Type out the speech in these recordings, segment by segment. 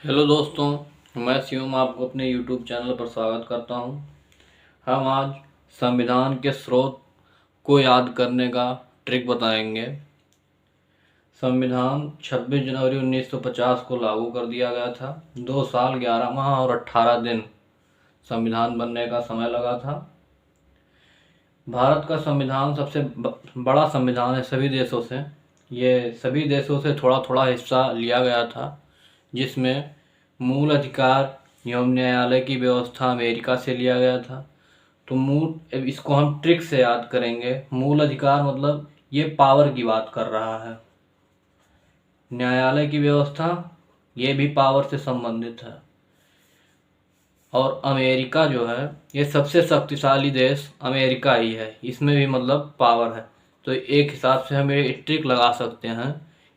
Hello दोस्तों, मैं शिवम आपको अपने यूट्यूब चैनल पर स्वागत करता हूं। हम आज संविधान के स्रोत को याद करने का ट्रिक बताएंगे। संविधान 26 जनवरी 1950 को लागू कर दिया गया था। 2 साल 11 माह और 18 दिन संविधान बनने का समय लगा था। भारत का संविधान सबसे बड़ा संविधान है सभी देशों से। ये सभी देशों से थोड़ा थोड़ा हिस्सा लिया गया था, जिसमें मूल अधिकार एवं न्यायालय की व्यवस्था अमेरिका से लिया गया था। तो इसको हम ट्रिक से याद करेंगे। मूल अधिकार मतलब ये पावर की बात कर रहा है। न्यायालय की व्यवस्था ये भी पावर से संबंधित है। और अमेरिका जो है ये सबसे शक्तिशाली देश अमेरिका ही है, इसमें भी मतलब पावर है। तो एक हिसाब से हम ये ट्रिक लगा सकते हैं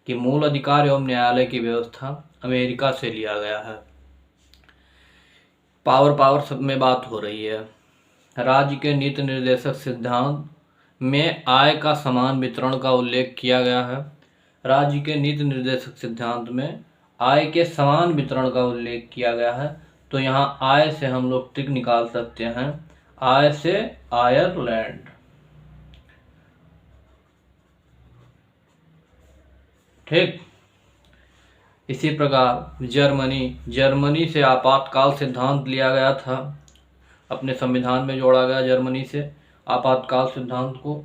कि मूल अधिकार एवं न्यायालय की व्यवस्था अमेरिका से लिया गया है। पावर सब में बात हो रही है। राज्य के नीति निर्देशक सिद्धांत में आय का समान वितरण का उल्लेख किया गया है। राज्य के नीति निर्देशक सिद्धांत में आय के समान वितरण का उल्लेख किया गया है। तो यहाँ आय से हम लोग ट्रिक निकाल सकते हैं। आय से आयरलैंड, ठीक। इसी प्रकार जर्मनी से आपातकाल सिद्धांत लिया गया था, अपने संविधान में जोड़ा गया जर्मनी से आपातकाल सिद्धांत को।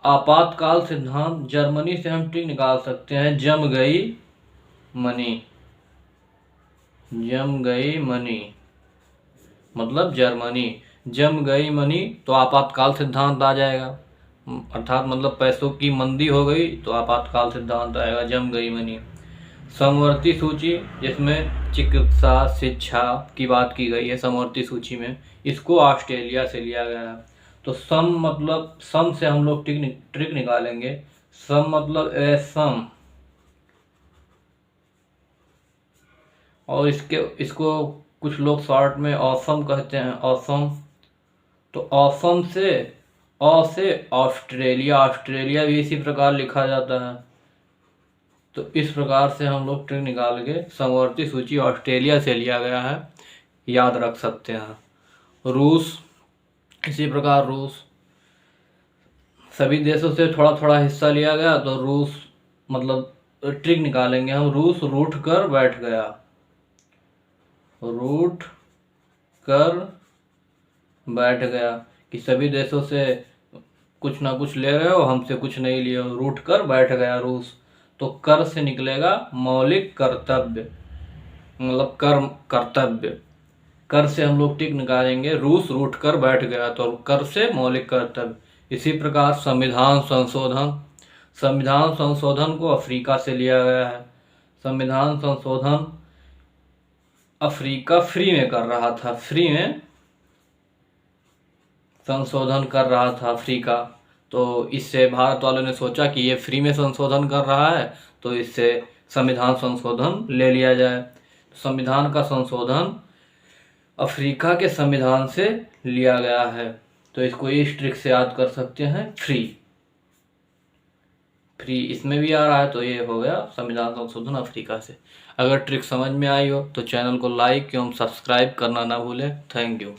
आपातकाल सिद्धांत जर्मनी से हम ट्रिक निकाल सकते हैं। जम गई मनी मतलब जर्मनी। जम गई मनी तो आपातकाल सिद्धांत आ जाएगा, अर्थात मतलब पैसों की मंदी हो गई तो आपातकाल सिद्धांत आएगा, जम गई मनी। समवर्ती सूची, जिसमें चिकित्सा शिक्षा की बात की गई है समवर्ती सूची में, इसको ऑस्ट्रेलिया से लिया गया है। तो सम से हम लोग ट्रिक निकालेंगे। सम मतलब सम, और इसको कुछ लोग शॉर्ट में ऑसम कहते हैं, ऑसम। तो ऑसम से ऑस्ट्रेलिया भी इसी प्रकार लिखा जाता है। तो इस प्रकार से हम लोग ट्रिक निकाल के समवर्ती सूची ऑस्ट्रेलिया से लिया गया है याद रख सकते हैं। रूस, इसी प्रकार रूस, सभी देशों से थोड़ा थोड़ा हिस्सा लिया गया। तो रूस मतलब ट्रिक निकालेंगे हम। रूस रूठ कर बैठ गया, रूठ कर बैठ गया कि सभी देशों से कुछ ना कुछ ले रहे हो, हमसे कुछ नहीं लिए हो, रूठ कर बैठ गया रूस। तो कर से निकलेगा मौलिक कर्तव्य, मतलब कर्तव्य। कर से हम लोग टिक निकालेंगे। रूस रूठ कर बैठ गया तो कर से मौलिक कर्तव्य। इसी प्रकार संविधान संशोधन को अफ्रीका से लिया गया है। संविधान संशोधन अफ्रीका फ्री में कर रहा था, फ्री में संशोधन कर रहा था अफ्रीका। तो इससे भारत वालों ने सोचा कि ये फ्री में संशोधन कर रहा है तो इससे संविधान संशोधन ले लिया जाए। संविधान का संशोधन अफ्रीका के संविधान से लिया गया है। तो इसको इस ट्रिक से याद कर सकते हैं, फ्री इसमें भी आ रहा है। तो ये हो गया संविधान संशोधन अफ्रीका से। अगर ट्रिक समझ में आई हो तो चैनल को लाइक एवं सब्सक्राइब करना ना भूलें। Thank you.